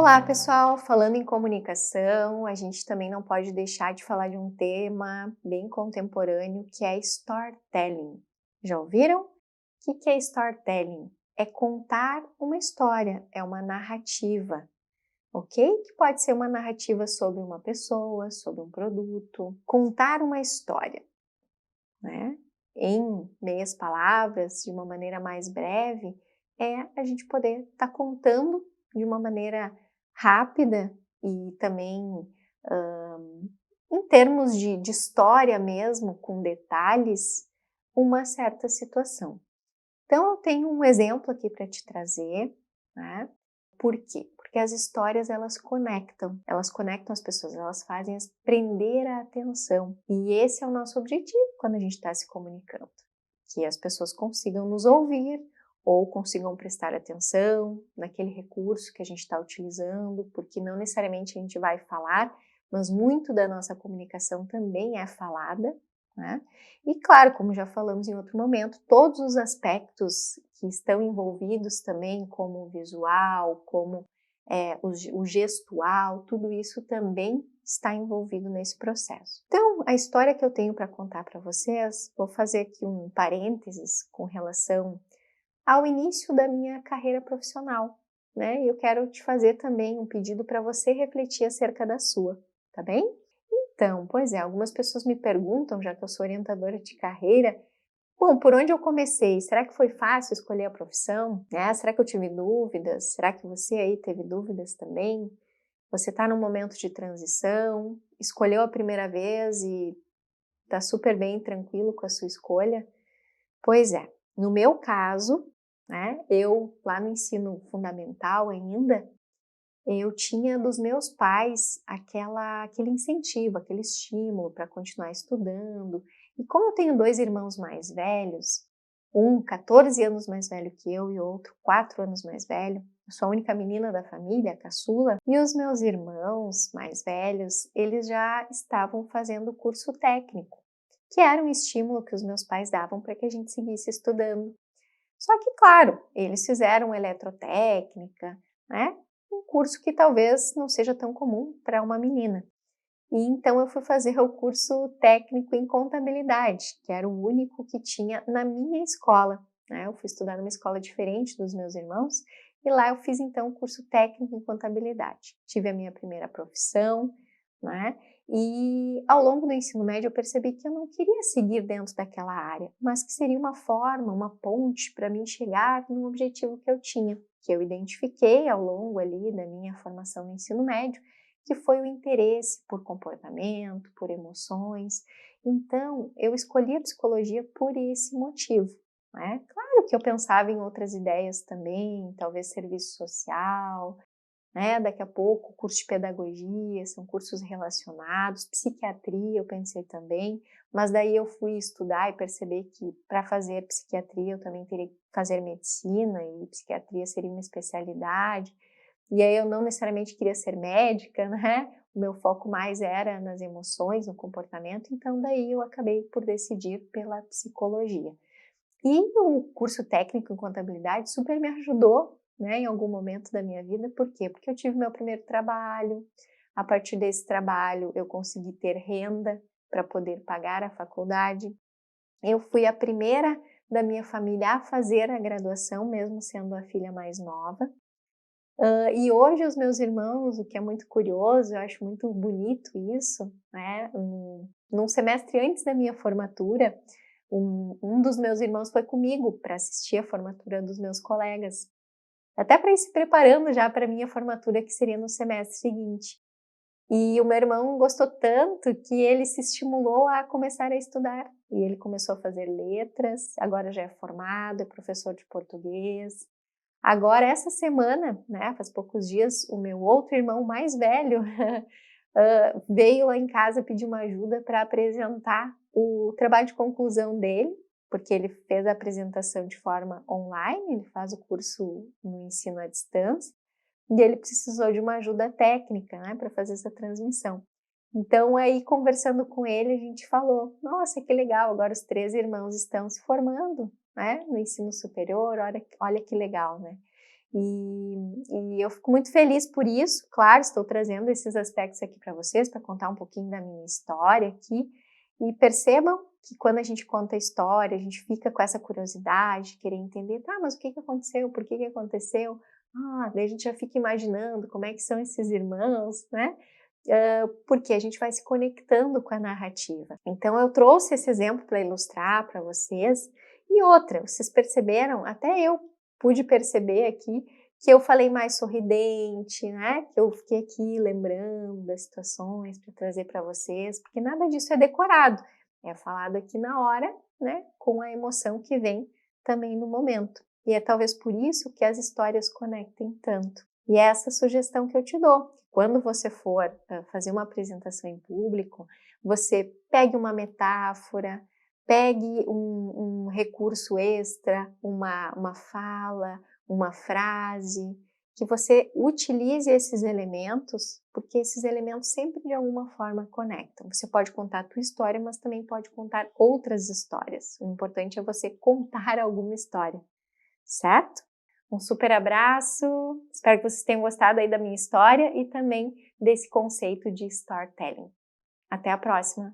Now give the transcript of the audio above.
Olá, pessoal! Falando em comunicação, a gente também não pode deixar de falar de um tema bem contemporâneo, que é storytelling. Já ouviram? O que é storytelling? É contar uma história, é uma narrativa, ok? Que pode ser uma narrativa sobre uma pessoa, sobre um produto. Contar uma história, né? Em meias palavras, de uma maneira mais breve, é a gente poder estar contando de uma maneira rápida e também em termos de história mesmo, com detalhes, uma certa situação. Então eu tenho um exemplo aqui para te trazer, né? Por quê? Porque as histórias elas conectam as pessoas, elas fazem as prender a atenção. E esse é o nosso objetivo quando a gente está se comunicando, que as pessoas consigam nos ouvir ou consigam prestar atenção naquele recurso que a gente está utilizando, porque não necessariamente a gente vai falar, mas muito da nossa comunicação também é falada, né? E claro, como já falamos em outro momento, todos os aspectos que estão envolvidos também, como o visual, como o gestual, tudo isso também está envolvido nesse processo. Então, a história que eu tenho para contar para vocês, vou fazer aqui um parênteses com relação ao início da minha carreira profissional, né? E eu quero te fazer também um pedido para você refletir acerca da sua, tá bem? Então, pois é, algumas pessoas me perguntam, já que eu sou orientadora de carreira, bom, por onde eu comecei? Será que foi fácil escolher a profissão? Será que eu tive dúvidas? Será que você aí teve dúvidas também? Você está num momento de transição, escolheu a primeira vez e está super bem, tranquilo com a sua escolha? Pois é, no meu caso, né, eu lá no ensino fundamental ainda, eu tinha dos meus pais aquele incentivo, aquele estímulo para continuar estudando. E como eu tenho dois irmãos mais velhos, um 14 anos mais velho que eu e outro 4 anos mais velho, eu sou a única menina da família, a caçula, e os meus irmãos mais velhos, eles já estavam fazendo curso técnico, que era um estímulo que os meus pais davam para que a gente seguisse estudando. Só que, claro, eles fizeram eletrotécnica, né? Um curso que talvez não seja tão comum para uma menina. E então eu fui fazer o curso técnico em contabilidade, que era o único que tinha na minha escola, né? Eu fui estudar numa escola diferente dos meus irmãos e lá eu fiz então o curso técnico em contabilidade. Tive a minha primeira profissão, né? E ao longo do ensino médio eu percebi que eu não queria seguir dentro daquela área, mas que seria uma forma, uma ponte para mim chegar no objetivo que eu tinha, que eu identifiquei ao longo ali da minha formação no ensino médio, que foi o interesse por comportamento, por emoções. Então, eu escolhi a psicologia por esse motivo, né? Claro que eu pensava em outras ideias também, talvez serviço social, né? Daqui a pouco, curso de pedagogia, são cursos relacionados, psiquiatria eu pensei também, mas daí eu fui estudar e perceber que para fazer psiquiatria eu também teria que fazer medicina e psiquiatria seria uma especialidade, e aí eu não necessariamente queria ser médica, né? O meu foco mais era nas emoções, no comportamento, então daí eu acabei por decidir pela psicologia. E o curso técnico em contabilidade super me ajudou, né, em algum momento da minha vida. Por quê? Porque eu tive meu primeiro trabalho, a partir desse trabalho eu consegui ter renda para poder pagar a faculdade. Eu fui a primeira da minha família a fazer a graduação, mesmo sendo a filha mais nova. E hoje os meus irmãos, o que é muito curioso, eu acho muito bonito isso, né? Num semestre antes da minha formatura, um dos meus irmãos foi comigo para assistir a formatura dos meus colegas, até para ir se preparando já para a minha formatura, que seria no semestre seguinte. E o meu irmão gostou tanto que ele se estimulou a começar a estudar. E ele começou a fazer letras, agora já é formado, é professor de português. Agora, essa semana, né, faz poucos dias, o meu outro irmão mais velho veio lá em casa pedir uma ajuda para apresentar o trabalho de conclusão dele, porque ele fez a apresentação de forma online, ele faz o curso no ensino à distância, e ele precisou de uma ajuda técnica, né, para fazer essa transmissão. Então, aí, conversando com ele, a gente falou, nossa, que legal, agora os 3 irmãos estão se formando, né, no ensino superior, olha que legal, né? E eu fico muito feliz por isso, claro, estou trazendo esses aspectos aqui para vocês, para contar um pouquinho da minha história aqui, e percebam que quando a gente conta a história, a gente fica com essa curiosidade, querer entender, tá, mas o que aconteceu, por que aconteceu? Daí a gente já fica imaginando como é que são esses irmãos, né? Porque a gente vai se conectando com a narrativa. Então eu trouxe esse exemplo para ilustrar para vocês. E outra, vocês perceberam, até eu pude perceber aqui, que eu falei mais sorridente, né? Que eu fiquei aqui lembrando das situações para trazer para vocês, porque nada disso é decorado, é falado aqui na hora, né? Com a emoção que vem também no momento. E é talvez por isso que as histórias conectem tanto. E é essa sugestão que eu te dou. Quando você for fazer uma apresentação em público, você pegue uma metáfora, pegue um recurso extra, uma fala, uma frase, que você utilize esses elementos, porque esses elementos sempre de alguma forma conectam. Você pode contar a tua história, mas também pode contar outras histórias. O importante é você contar alguma história, certo? Um super abraço, espero que vocês tenham gostado aí da minha história e também desse conceito de storytelling. Até a próxima!